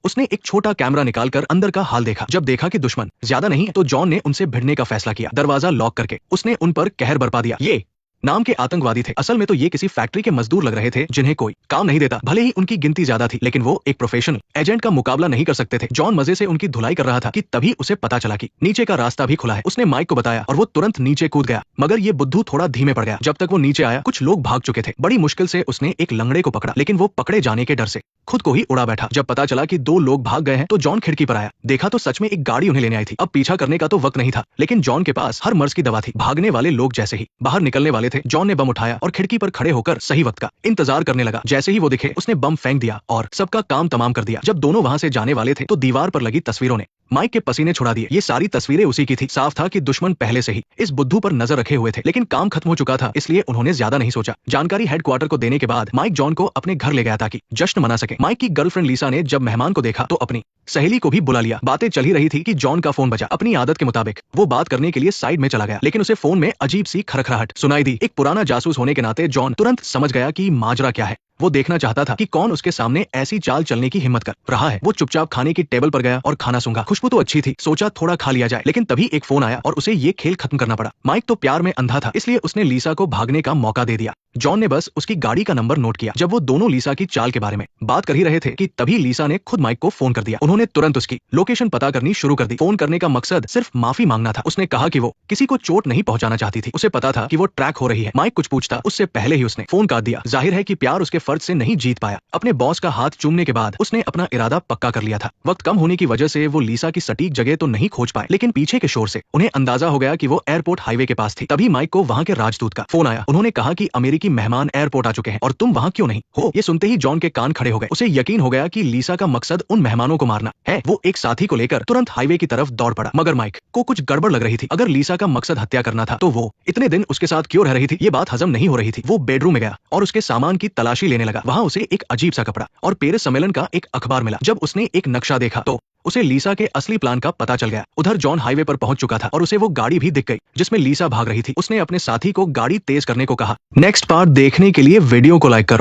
उसने एक छोटा कैमरा निकालकर अंदर का हाल देखा। जब देखा कि दुश्मन ज्यादा नहीं तो जॉन ने उनसे भिड़ने का फैसला किया। दरवाजा लॉक करके उसने उन पर कहर बरपा दिया। ये नाम के आतंकवादी थे। असल में तो ये किसी फैक्ट्री के मजदूर लग रहे थे जिन्हें कोई काम नहीं देता। भले ही उनकी गिनती ज्यादा थी लेकिन वो एक प्रोफेशनल एजेंट का मुकाबला नहीं कर सकते थे। जॉन मजे से उनकी धुलाई कर रहा था कि तभी उसे पता चला कि नीचे का रास्ता भी खुला है। उसने माइक को बताया और वो तुरंत नीचे कूद गया, मगर ये बुद्धू थोड़ा धीमे पड़ गया। जब तक वो नीचे आया कुछ लोग भाग चुके थे। बड़ी मुश्किल से उसने एक लंगड़े को पकड़ा, लेकिन वो पकड़े जाने के डर से खुद को ही उड़ा बैठा। जब पता चला कि 2 लोग भाग गए हैं तो जॉन खिड़की पर आया। देखा तो सच में एक गाड़ी उन्हें लेने आई थी। अब पीछा करने का तो वक्त नहीं था, लेकिन जॉन के पास हर मर्ज की दवा थी। भागने वाले लोग जैसे ही बाहर निकलने वाले थे, जॉन ने बम उठाया और खिड़की पर खड़े होकर सही वक्त का इंतजार करने लगा। जैसे ही वो दिखे उसने बम फेंक दिया और सबका काम तमाम कर दिया। जब दोनों वहां से जाने वाले थे तो दीवार पर लगी तस्वीरों ने माइक के पसीने छुड़ा दिए। ये सारी तस्वीरें उसी की थी। साफ था कि दुश्मन पहले से ही इस बुद्धू पर नजर रखे हुए थे, लेकिन काम खत्म हो चुका था इसलिए उन्होंने ज्यादा नहीं सोचा। जानकारी हेडक्वार्टर को देने के बाद माइक जॉन को अपने घर ले गया ताकि जश्न मना सके। माइक की गर्लफ्रेंड लीसा ने जब मेहमान को देखा तो अपनी सहेली को भी बुला लिया। बातें चल ही रही थी कि जॉन का फोन बजा। अपनी आदत के मुताबिक वो बात करने के लिए साइड में चला गया, लेकिन उसे फोन में अजीब सी खरखराहट सुनाई दी। एक पुराना जासूस होने के नाते जॉन तुरंत समझ गया कि माजरा क्या है। वो देखना चाहता था कि कौन उसके सामने ऐसी चाल चलने की हिम्मत कर रहा है। वो चुपचाप खाने की टेबल पर गया और खाना सूंघा। खुशबू तो अच्छी थी, सोचा थोड़ा खा लिया जाए, लेकिन तभी एक फोन आया और उसे ये खेल खत्म करना पड़ा। माइक तो प्यार में अंधा था, इसलिए उसने लीसा को भागने का मौका दे दिया। जॉन ने बस उसकी गाड़ी का नंबर नोट किया। जब वो दोनों लीसा की चाल के बारे में बात कर ही रहे थे कि तभी लीसा ने खुद माइक को फोन कर दिया। उन्होंने तुरंत उसकी लोकेशन पता करनी शुरू कर दी। फोन करने का मकसद सिर्फ माफी मांगना था। उसने कहा कि वो किसी को चोट नहीं पहुंचाना चाहती थी। उसे पता था कि वो ट्रैक हो रही है। माइक कुछ पूछता उससे पहले ही उसने फोन काट दिया। जाहिर है कि प्यार उसके फर्ज से नहीं जीत पाया। अपने बॉस का हाथ चूमने के बाद उसने अपना इरादा पक्का कर लिया था। वक्त कम होने की वजह से वो लीसा की सटीक जगह तो नहीं खोज पाए, लेकिन पीछे के शोर से उन्हें अंदाजा हो गया कि वो एयरपोर्ट हाईवे के पास थी। तभी माइक को वहां के राजदूत का फोन आया। उन्होंने कहा कि अमेरिकी मेहमान एयरपोर्ट आ चुके हैं और तुम वहां क्यों नहीं हो। ये सुनते ही जॉन के कान खड़े हो गए। उसे यकीन हो गया कि लीसा का मकसद उन मेहमानों को मारना है। वो एक साथी को लेकर तुरंत हाईवे की तरफ दौड़ पड़ा, मगर माइक को कुछ गड़बड़ लग रही थी। अगर लीसा का मकसद हत्या करना था तो वो इतने दिन उसके साथ क्यों रह रही थी। ये बात हजम नहीं हो रही थी। वो बेडरूम में गया और उसके सामान की तलाशी लेने लगा। वहां उसे एक अजीब सा कपड़ा और पेरिस सम्मेलन का एक अखबार मिला। जब उसने एक नक्शा देखा तो उसे लीसा के असली प्लान का पता चल गया। उधर जॉन हाईवे पर पहुंच चुका था और उसे वो गाड़ी भी दिख गई जिसमें लीसा भाग रही थी। उसने अपने साथी को गाड़ी तेज करने को कहा। नेक्स्ट पार्ट देखने के लिए वीडियो को लाइक करो।